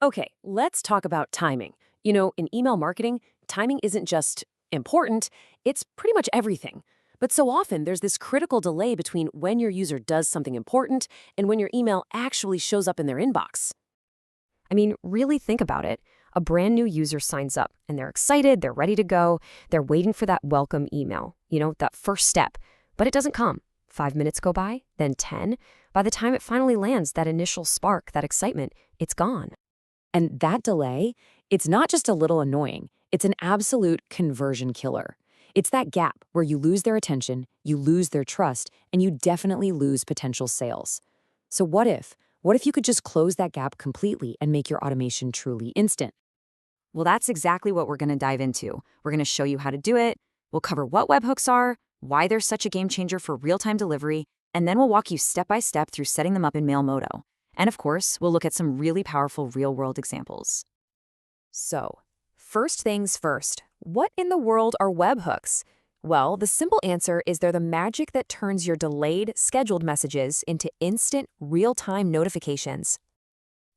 Okay, let's talk about timing. In email marketing, timing isn't just important, it's pretty much everything. But so often, there's this critical delay between when your user does something important and when your email actually shows up in their inbox. I mean, really think about it. A brand new user signs up and they're excited, they're ready to go, they're waiting for that welcome email, that first step. But it doesn't come. 5 minutes go by, then 10. By the time it finally lands, that initial spark, that excitement, it's gone. And that delay, it's not just a little annoying, it's an absolute conversion killer. It's that gap where you lose their attention, you lose their trust, and you definitely lose potential sales. So what if? What if you could just close that gap completely and make your automation truly instant? Well, that's exactly what we're going to dive into. We're going to show you how to do it. We'll cover what webhooks are, why they're such a game changer for real-time delivery, and then we'll walk you step by step through setting them up in Mailmodo. And of course, we'll look at some really powerful real-world examples. So, first things first, what in the world are webhooks? Well, the simple answer is they're the magic that turns your delayed, scheduled messages into instant, real-time notifications.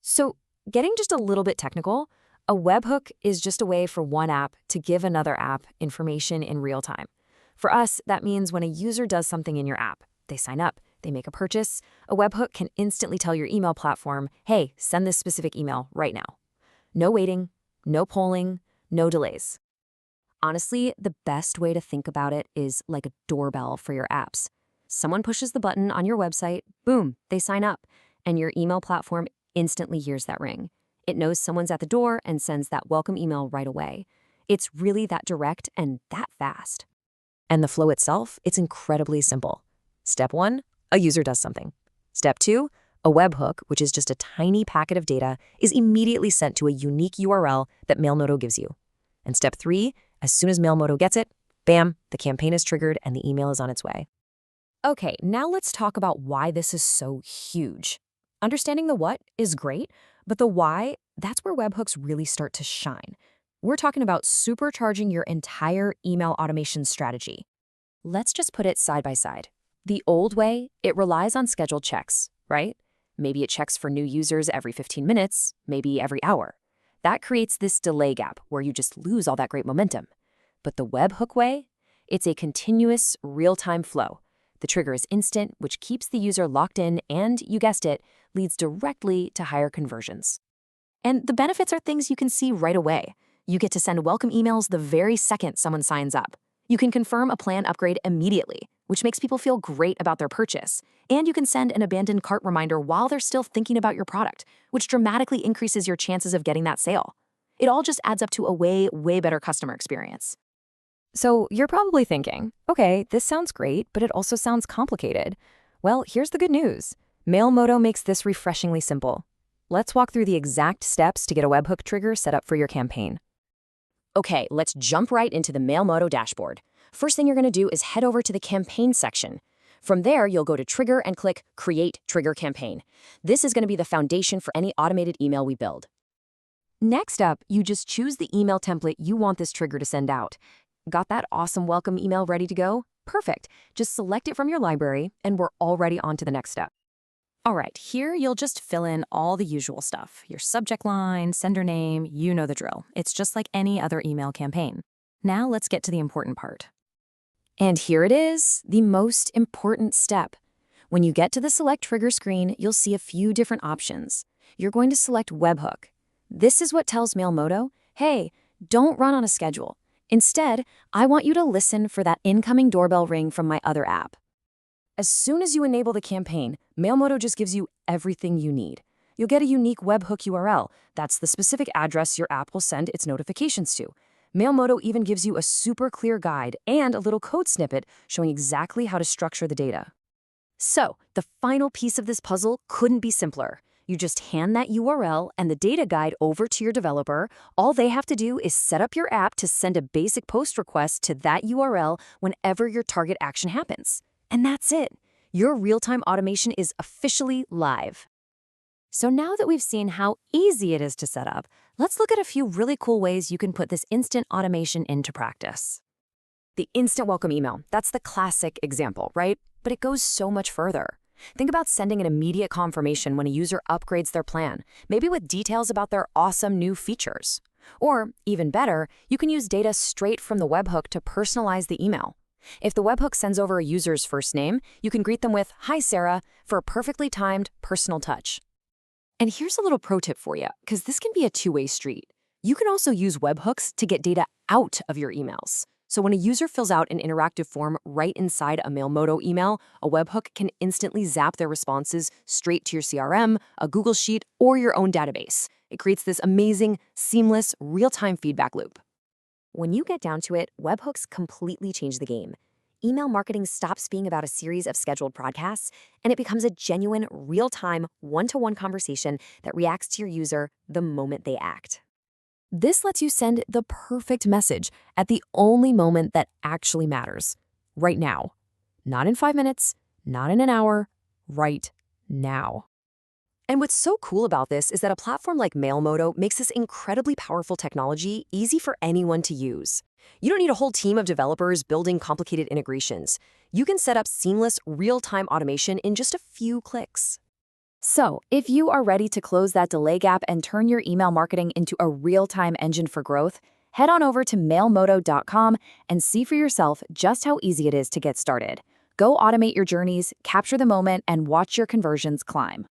So, getting just a little bit technical, a webhook is just a way for one app to give another app information in real time. For us, that means when a user does something in your app, they sign up, they make a purchase, a webhook can instantly tell your email platform, hey, send this specific email right now. No waiting, no polling, no delays. Honestly, the best way to think about it is like a doorbell for your apps. Someone pushes the button on your website, boom, they sign up, and your email platform instantly hears that ring. It knows someone's at the door and sends that welcome email right away. It's really that direct and that fast. And the flow itself, it's incredibly simple. Step 1, a user does something. Step 2, a webhook, which is just a tiny packet of data, is immediately sent to a unique URL that Mailmodo gives you. And step 3, as soon as Mailmodo gets it, bam, the campaign is triggered and the email is on its way. Okay, now let's talk about why this is so huge. Understanding the what is great, but the why, that's where webhooks really start to shine. We're talking about supercharging your entire email automation strategy. Let's just put it side by side. The old way, it relies on scheduled checks, right? Maybe it checks for new users every 15 minutes, maybe every hour. That creates this delay gap where you just lose all that great momentum. But the webhook way, it's a continuous, real-time flow. The trigger is instant, which keeps the user locked in and, you guessed it, leads directly to higher conversions. And the benefits are things you can see right away. You get to send welcome emails the very second someone signs up. You can confirm a plan upgrade immediately, which makes people feel great about their purchase. And you can send an abandoned cart reminder while they're still thinking about your product, which dramatically increases your chances of getting that sale. It all just adds up to a way, way better customer experience. So you're probably thinking, okay, this sounds great, but it also sounds complicated. Well, here's the good news. Mailmodo makes this refreshingly simple. Let's walk through the exact steps to get a webhook trigger set up for your campaign. Okay, let's jump right into the Mailmodo dashboard. First thing you're going to do is head over to the campaign section. From there, you'll go to Trigger and click Create Trigger Campaign. This is going to be the foundation for any automated email we build. Next up, you just choose the email template you want this trigger to send out. Got that awesome welcome email ready to go? Perfect. Just select it from your library, and we're already on to the next step. All right, here you'll just fill in all the usual stuff. Your subject line, sender name, you know the drill. It's just like any other email campaign. Now let's get to the important part. And here it is, the most important step. When you get to the Select Trigger screen, you'll see a few different options. You're going to select Webhook. This is what tells Mailmodo, hey, don't run on a schedule. Instead, I want you to listen for that incoming doorbell ring from my other app. As soon as you enable the campaign, Mailmodo just gives you everything you need. You'll get a unique webhook URL. That's the specific address your app will send its notifications to. Mailmodo even gives you a super clear guide and a little code snippet showing exactly how to structure the data. So, the final piece of this puzzle couldn't be simpler. You just hand that URL and the data guide over to your developer. All they have to do is set up your app to send a basic post request to that URL whenever your target action happens. And that's it. Your real-time automation is officially live. So now that we've seen how easy it is to set up, let's look at a few really cool ways you can put this instant automation into practice. The instant welcome email, that's the classic example, right? But it goes so much further. Think about sending an immediate confirmation when a user upgrades their plan, maybe with details about their awesome new features. Or, even better, you can use data straight from the webhook to personalize the email. If the webhook sends over a user's first name, you can greet them with, "Hi, Sarah," for a perfectly timed, personal touch. And here's a little pro tip for you, because this can be a two-way street. You can also use webhooks to get data out of your emails. So when a user fills out an interactive form right inside a Mailmodo email, a webhook can instantly zap their responses straight to your CRM, a Google Sheet, or your own database. It creates this amazing, seamless, real-time feedback loop. When you get down to it, webhooks completely change the game. Email marketing stops being about a series of scheduled broadcasts, and it becomes a genuine, real-time, one-to-one conversation that reacts to your user the moment they act. This lets you send the perfect message at the only moment that actually matters. Right now. Not in 5 minutes, not in an hour, right now. And what's so cool about this is that a platform like Mailmodo makes this incredibly powerful technology easy for anyone to use. You don't need a whole team of developers building complicated integrations. You can set up seamless, real-time automation in just a few clicks. So, if you are ready to close that delay gap and turn your email marketing into a real-time engine for growth, head on over to mailmodo.com and see for yourself just how easy it is to get started. Go automate your journeys, capture the moment, and watch your conversions climb.